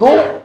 2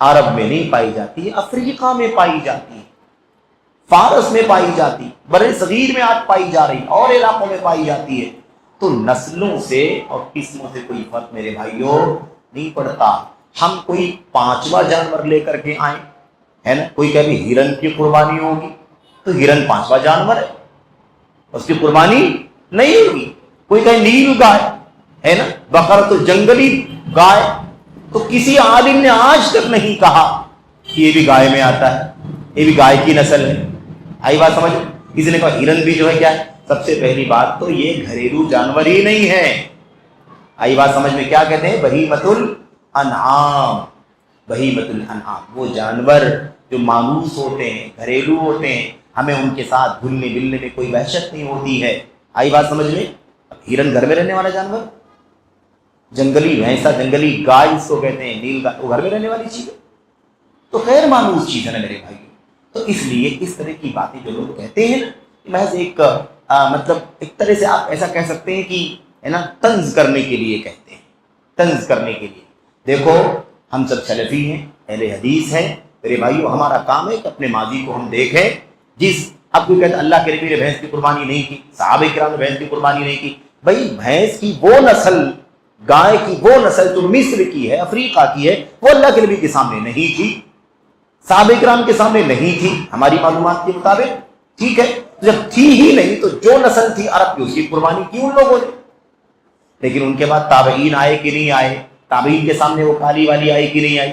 عرب میں نہیں پائی جاتی ہے، افریقہ میں پائی جاتی ہے، فارس میں پائی جاتی، بر صغیر میں آج پائی جا رہی، اور علاقوں میں پائی جاتی ہے۔ تو نسلوں سے اور قسموں سے کوئی فرق میرے بھائیوں نہیں پڑتا۔ ہم کوئی پانچواں جانور لے کر کے آئیں، ہے نا، کوئی کہے ہرن کی قربانی ہوگی، تو ہرن پانچواں جانور ہے، اس کی قربانی نہیں ہوگی۔ کوئی کہے نیل گائے، ہے نا، بقرہ تو جنگلی گائے، تو کسی عالم نے آج تک نہیں کہا کہ یہ بھی گائے میں آتا ہے، یہ بھی گائے کی نسل ہے۔ آئی بات سمجھ؟ کسی نے کہا ہرن بھی جو ہے کیا ہے؟ سب سے پہلی بات تو یہ گھریلو جانور ہی نہیں ہے۔ آئی بات سمجھ میں؟ کیا کہتے ہیں؟ بہیمۃ الانعام، بہیمۃ الانعام، وہ جانور جو مانوس ہوتے ہیں، گھریلو ہوتے ہیں، ہمیں ان کے ساتھ گھلنے ملنے میں کوئی وحشت نہیں ہوتی ہے۔ آئی بات سمجھ میں؟ ہرن گھر میں رہنے والا جانور، جنگلی بھینسا، جنگلی گائے اس کو کہتے ہیں، نیل گائے، وہ گھر میں رہنے والی چیز ہے، تو غیر مانوس چیز ہے نا میرے بھائی۔ تو اس لیے اس طرح کی باتیں جو لوگ کہتے ہیں نا، محض ایک مطلب ایک طرح سے آپ ایسا کہہ سکتے ہیں کہ ہے نا طنز کرنے کے لیے کہتے ہیں، طنز کرنے کے لیے۔ دیکھو ہم سب سلفی ہیں، اہل حدیث ہیں میرے بھائیو، ہمارا کام ہے کہ اپنے ماضی کو ہم دیکھیں۔ اب کوئی کہتا ہے اللہ کے نبی نے بھینس کی قربانی نہیں کی، صحابہ کرام نے بھینس کی قربانی نہیں کی، بھائی بھینس کی وہ نسل، گائے کی وہ نسل جو مصر کی ہے، افریقہ کی ہے، وہ اللہ کے نبی کے سامنے نہیں تھی، صحابہ کرام کے سامنے نہیں تھی ہماری معلومات کے مطابق، ٹھیک ہے؟ جب تھی ہی نہیں تو جو نسل تھی عرب کی، اس کی قربانی کی ان لوگوں نے۔ لیکن ان کے بعد تابعین آئے کہ نہیں آئے؟ تابعین کے سامنے وہ کالی والی آئی کہ نہیں آئی؟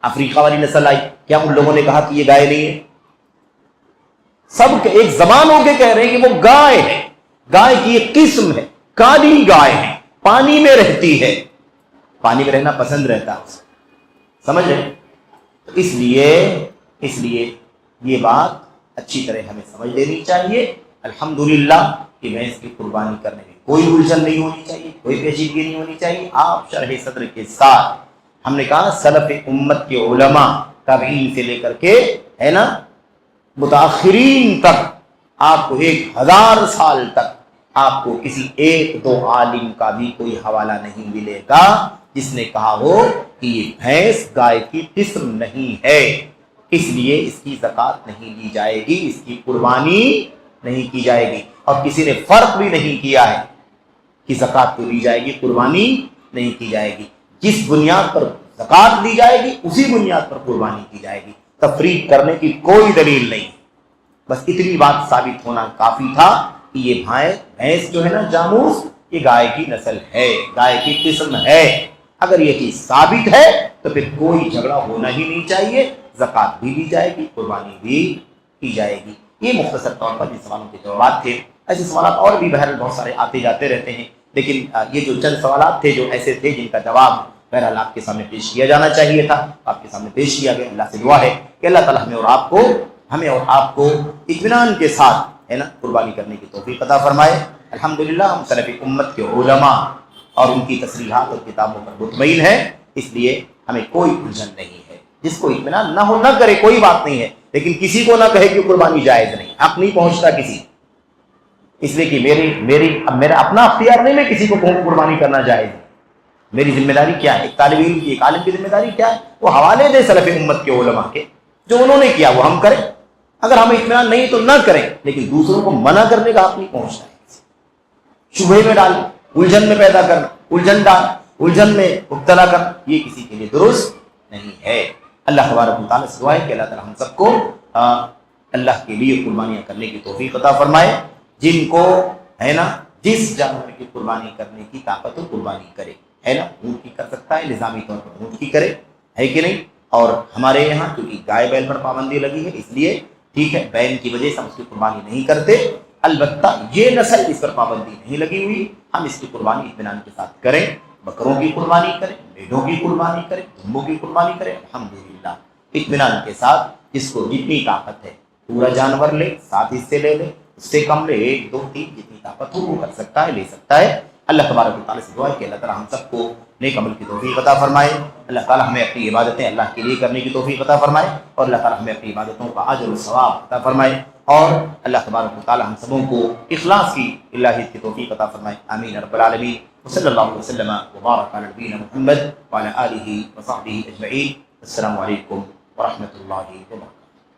افریقہ والی نسل آئی، کیا ان لوگوں نے کہا کہ یہ گائے نہیں ہے؟ سب ایک زبان ہو کے کہہ رہے ہیں کہ وہ گائے ہے، گائے کی ایک قسم ہے، کالی گائے ہے، پانی میں رہتی ہے، پانی میں رہنا پسند رہتا ہے، سمجھ رہے؟ تو اس لیے یہ بات اچھی طرح ہمیں سمجھ لینی چاہیے۔ الحمدللہ کہ بھینس کی قربانی کرنے میں کوئی الجھن نہیں ہونی چاہیے، کوئی پیچیدگی نہیں ہونی چاہیے۔ آپ شرح صدر کے ساتھ، ہم نے کہا سلف امت کے علماء تابعین سے لے کر کے ہے نا متاخرین تک، آپ کو 1000 سال تک آپ کو کسی ایک دو عالم کا بھی کوئی حوالہ نہیں ملے گا جس نے کہا ہو کہ یہ بھینس گائے کی قسم نہیں ہے، اس لیے اس کی زکوٰۃ نہیں لی جائے گی، اس کی قربانی نہیں کی جائے گی۔ اور کسی نے فرق بھی نہیں کیا ہے کہ زکوٰۃ تو لی جائے گی، قربانی نہیں کی جائے گی۔ جس بنیاد پر زکوٰۃ لی جائے گی اسی بنیاد پر قربانی کی جائے گی، تفریق کرنے کی کوئی دلیل نہیں۔ بس اتنی بات ثابت ہونا کافی تھا کہ یہ بھینس جو ہے نا جاموس، یہ گائے کی نسل ہے، گائے کی قسم ہے۔ اگر یہ چیز ثابت ہے تو پھر کوئی جھگڑا ہونا ہی نہیں چاہیے، زکوٰۃ بھی لی جائے گی، قربانی بھی کی جائے گی۔ یہ مختصر طور پر ان سوالوں کے جوابات تھے۔ ایسے سوالات اور بھی بہرحال بہت سارے آتے جاتے رہتے ہیں، لیکن یہ جو چند سوالات تھے جو ایسے تھے جن کا جواب بہرحال آپ کے سامنے پیش کیا جانا چاہیے تھا، آپ کے سامنے پیش کیا گیا۔ اللہ سے دعا ہے کہ اللہ تعالیٰ ہمیں اور آپ کو اطمینان کے ساتھ ہے نا قربانی کرنے کی توفیق عطا فرمائے۔ الحمدللہ ہم سلف امت کے علماء اور ان کی تصریحات اور کتابوں پر مطمئن ہیں، اس لیے ہمیں کوئی الجھن نہیں ہے۔ جس کو اطمینان نہ ہو نہ کرے، کوئی بات نہیں ہے، لیکن کسی کو نہ کہے کہ قربانی جائز نہیں، حق نہیں پہنچتا کسی، اس لیے کہ میرا اپنا اختیار نہیں، میں کسی کو کہوں قربانی کرنا جائز ہے۔ میری ذمہ داری کیا ہے؟ ایک طالب علم کی، ایک عالم کی ذمہ داری کیا ہے؟ وہ حوالے دے سلف امت کے علماء کے، جو انہوں نے کیا وہ ہم کریں۔ اگر ہمیں اطمینان نہیں تو نہ کریں، لیکن دوسروں کو منع کرنے کا حق نہیں پہنچتا ہے۔ شبہے میں ڈال، الجھن میں پیدا کرنا، الجھن میں مبتلا کرنا، یہ کسی کے لیے درست نہیں ہے۔ اللہ تبارک و تعالیٰ سے دعا ہے کہ اللہ تعالیٰ ہم سب کو اللہ کے لیے قربانیاں کرنے کی توفیق عطا فرمائے۔ جن کو ہے نا جس جانور کی قربانی کرنے کی طاقت ہو قربانی کرے، ہے نا، اونٹ کی کر سکتا ہے، نظامی طور پر اونٹ کی کرے، ہے کہ نہیں؟ اور ہمارے یہاں کیونکہ گائے بیل پر پابندی لگی ہے، اس لیے ٹھیک ہے بیل کی وجہ سے ہم اس کی قربانی نہیں کرتے۔ البتہ یہ نسل اس پر پابندی نہیں لگی ہوئی، ہم اس کی قربانی اطمینان کے ساتھ کریں، بکروں کی قربانی کریں، بھیڑوں کی قربانی کریں، دمبوں کی قربانی کریں، الحمدللہ اطمینان کے ساتھ۔ جس کو جتنی طاقت ہے پورا جانور لے، 7 حصے لے لے، اس سے کم لے، 1 2 3 جتنی طاقت ہو وہ کر سکتا ہے، لے سکتا ہے۔ اللہ تبارک و تعالیٰ سے دعا ہے کہ اللہ تعالیٰ ہم سب کو نیک عمل کی توفیق عطا فرمائے۔ اللہ تعالیٰ ہمیں اپنی عبادتیں اللہ کے لیے کرنے کی توفیق عطا فرمائے، اور اللہ تعالیٰ ہمیں اپنی عبادتوں کا اجر و ثواب عطا فرمائے، اور اللہ تبارک و تعالیٰ ہم سبوں کو اخلاص کی الہیت کی توفیق عطا فرمائے۔ آمین رب العالمین۔ وصلی اللہ وسلم وبارک علی نبینا محمد وعلی آلہ وصحبہ اجمعین۔ السلام علیکم ورحمۃ اللہ وبرکاتہ.